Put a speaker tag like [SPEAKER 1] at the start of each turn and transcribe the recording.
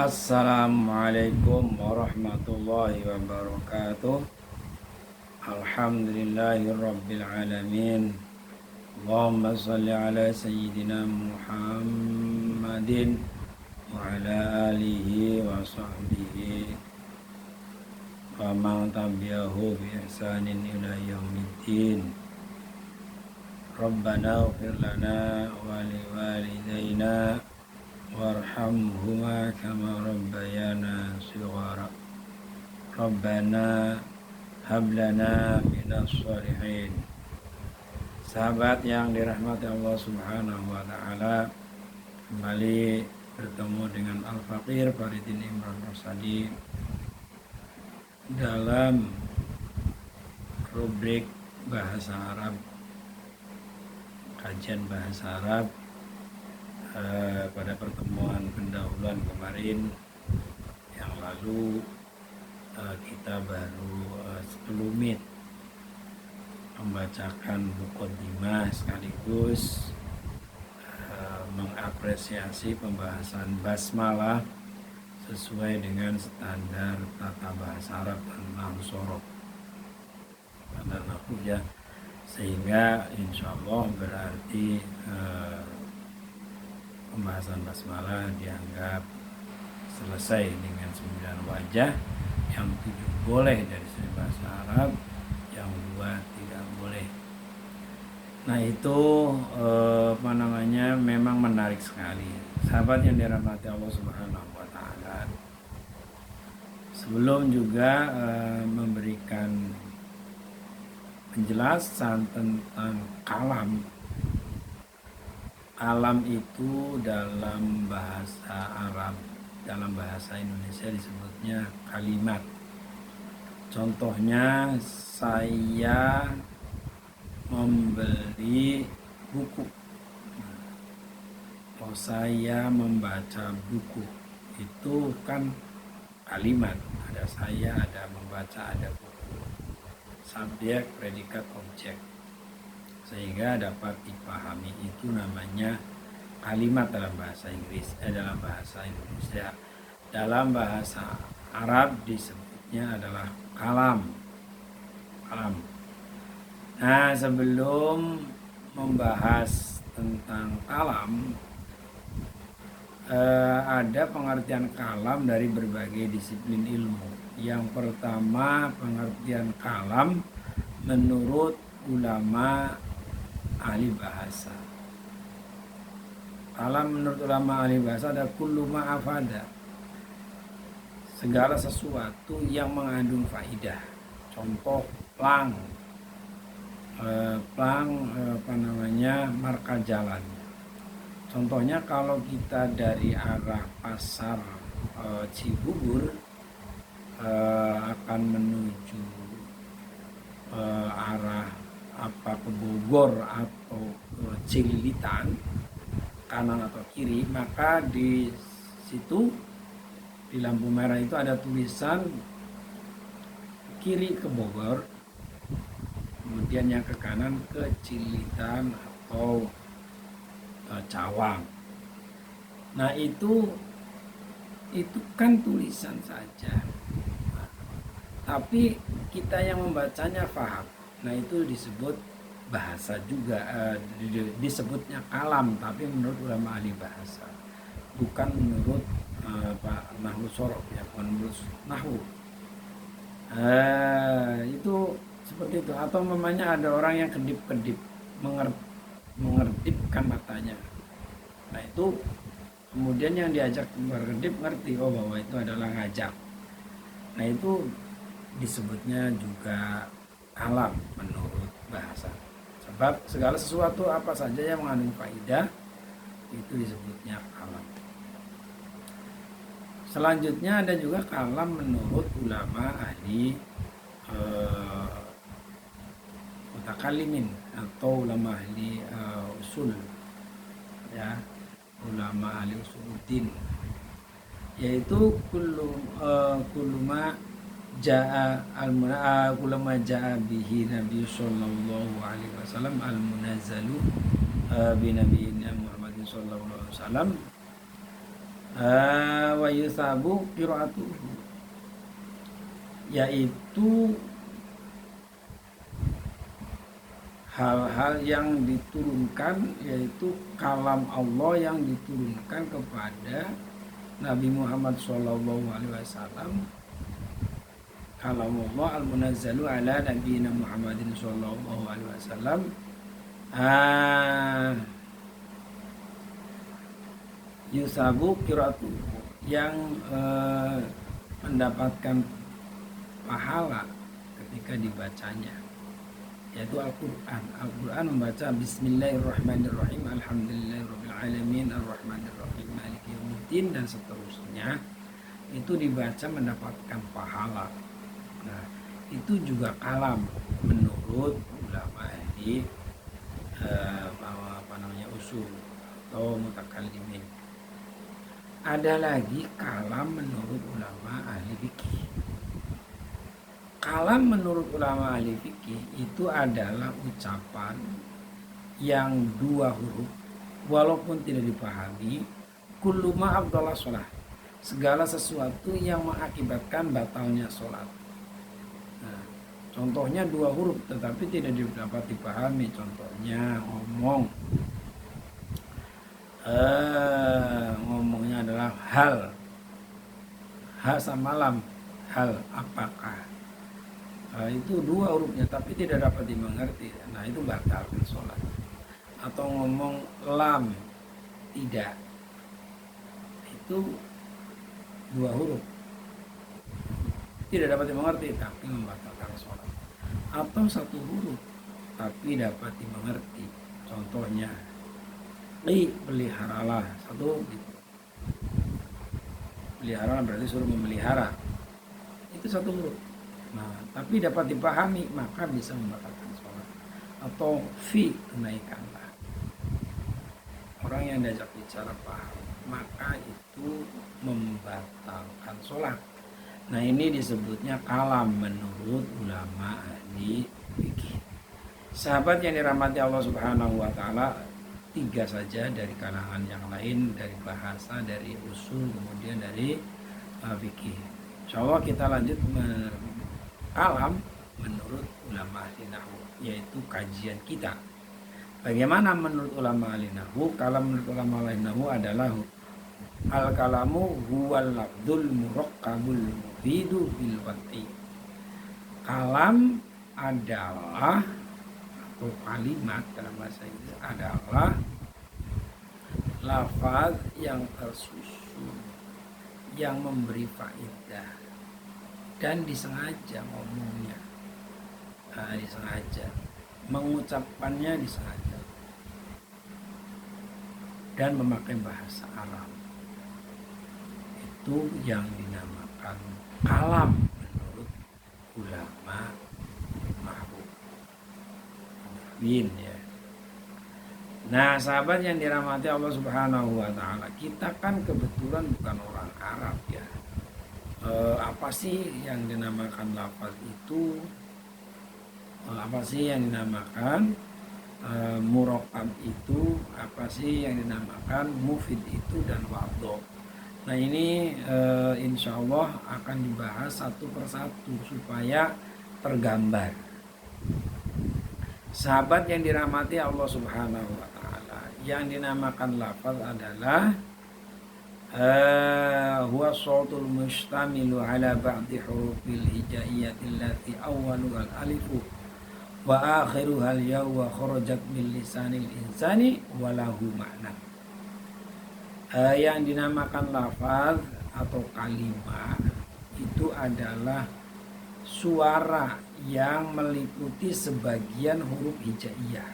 [SPEAKER 1] Assalamualaikum warahmatullahi wabarakatuh. Alhamdulillahirabbil alamin. Allahumma shalli ala sayyidina Muhammadin wa ala alihi wa sahbihi wa man tabi'ahu bi ihsanin ila yaumiddin. Rabbana ighfir lana wa liwalidayna warhamhuma kama rabbayana shighara. Rabbana hablana minas sholihin. Sahabat yang dirahmati Allah Subhanahu wa taala, kembali bertemu dengan Al-Faqir Faridin Imran Rosadi dalam rubrik bahasa Arab, kajian bahasa Arab. Pada pertemuan pendahuluan kemarin yang lalu kita baru sekelumit membacakan muqaddimah sekaligus mengapresiasi pembahasan basmalah sesuai dengan standar tata bahasa Arab dan nahwu shorof dan nahwu ya, sehingga insya Allah berarti pembahasan basmalah dianggap selesai dengan 9 wajah, yang 7 boleh dari segi bahasa Arab, yang 2 tidak boleh. Nah itu memang menarik sekali, sahabat yang dirahmati Allah Subhanahu wa taala. Sebelum juga memberikan penjelasan tentang kalam. Kalam itu dalam bahasa Arab, dalam bahasa Indonesia disebutnya kalimat. Contohnya, saya membeli buku, atau saya membaca buku, itu kan kalimat. Ada saya, ada membaca, ada buku. Subjek, predikat, objek. Sehingga dapat dipahami, itu namanya kalimat dalam bahasa Inggris, dalam bahasa Indonesia. Dalam bahasa Arab disebutnya adalah kalam. Nah, sebelum membahas tentang kalam, ada pengertian kalam dari berbagai disiplin ilmu. Yang pertama, pengertian kalam menurut ulama ahli bahasa. Kalam menurut ulama ahli bahasa ada kullu ma'afada, segala sesuatu yang mengandung faidah. Contoh plang, marka jalan. Contohnya kalau kita dari arah pasar Cibubur akan menuju arah ke Bogor atau ke Cililitan, kanan atau kiri, maka di situ di lampu merah itu ada tulisan kiri ke Bogor, kemudian yang ke kanan ke Cililitan atau Cawang. Nah itu kan tulisan saja, tapi kita yang membacanya paham. Nah itu disebut bahasa juga, disebutnya kalam, tapi menurut ulama ahli bahasa, bukan menurut nahwu shorof ya, bukan menurut nahwu. Itu seperti itu. Atau memangnya ada orang yang kedip-kedip, mengerdipkan matanya. Nah itu kemudian yang diajak berkedip ngerti bahwa itu adalah ngajak. Nah itu disebutnya juga kalam menurut bahasa. Sebab segala sesuatu apa saja yang mengandung faidah itu disebutnya kalam. Selanjutnya ada juga kalam menurut ulama ahli mutakallimin atau ulama ahli usul ya, ulama ahli usuluddin, yaitu kuluma jaa ulama jaa bihi Nabi sallallahu alaihi wasallam al munazzalu bi nabiyina Muhammadin sallallahu alaihi wasallam Wa yusabu qiraatuhu, yaitu hal-hal yang diturunkan, yaitu kalam Allah yang diturunkan kepada Nabi Muhammad SAW. Kalam Allah al-munazzalu ala nabiyina Muhammadin SAW, yusabu qiraatuhu, yang mendapatkan pahala ketika dibacanya, yaitu Al-Quran. Al-Quran membaca Bismillahirrahmanirrahim, Alhamdulillahirabbil alamin, Arrahmanirrahim, Maliki yaumiddin, dan seterusnya. Itu dibaca mendapatkan pahala. Nah, itu juga kalam menurut ulama ahli usul atau mutakallimin. Ada lagi kalam menurut ulama ahli fikih. Kalam menurut ulama ahli fikih itu adalah ucapan yang dua huruf walaupun tidak dipahami. Kullu ma abdallah sholat, segala sesuatu yang mengakibatkan batalnya sholat. Nah, contohnya dua huruf tetapi tidak dapat dipahami. Contohnya ngomongnya adalah hal sama lam, hal apakah. Itu dua hurufnya tapi tidak dapat dimengerti. Nah, itu batalkan sholat. Atau ngomong lam, tidak, itu dua huruf tidak dapat dimengerti tapi membatalkan sholat. Atau satu huruf tapi dapat dimengerti. Contohnya peliharalah, satu gitu. Peliharalah berarti suruh memelihara, itu satu huruf. Nah, tapi dapat dipahami maka bisa membatalkan sholat. Atau tunaikanlah, orang yang diajak bicara paham maka itu membatalkan sholat. Nah, ini disebutnya kalam menurut ulama ahli fikih. Sahabat yang dirahmati Allah Subhanahu wa taala, tiga saja dari kalangan yang lain, dari bahasa, dari usul, kemudian dari fikih. Insyaallah kita lanjut kalam menurut ulama ahli nahwu, yaitu kajian kita. Bagaimana menurut ulama ahli nahwu? Kalam menurut ulama ahli nahwu adalah al-kalamu huwal lafdzul murakkabul mufidu bil wati. Kalam adalah atau kalimat dalam bahasa Inggris adalah lafaz yang tersusun, yang memberi faedah dan disengaja ngomongnya, disengaja mengucapkannya, disengaja, dan memakai bahasa Arab. Itu yang dinamakan kalam menurut ulama nahwu. Ya. Nah, sahabat yang dirahmati Allah Subhanahu wa taala, kita kan kebetulan bukan orang Arab ya. Apa sih yang dinamakan lafaz itu? Apa sih yang dinamakan murakkab itu? Apa sih yang dinamakan mufid itu dan wadho? Nah, ini insya Allah akan dibahas satu persatu supaya tergambar. Sahabat yang dirahmati Allah Subhanahu wa taala, yang dinamakan lafaz adalah huwa shautul mustamilu ala ba'di hurufil hijaiyati allati awwaluha al-alifu wa akhiruha al-ya wa kharajat min lisanil insani wa lahu ma'na. Yang dinamakan lafaz atau kalimat itu adalah suara yang meliputi sebagian huruf hijaiyah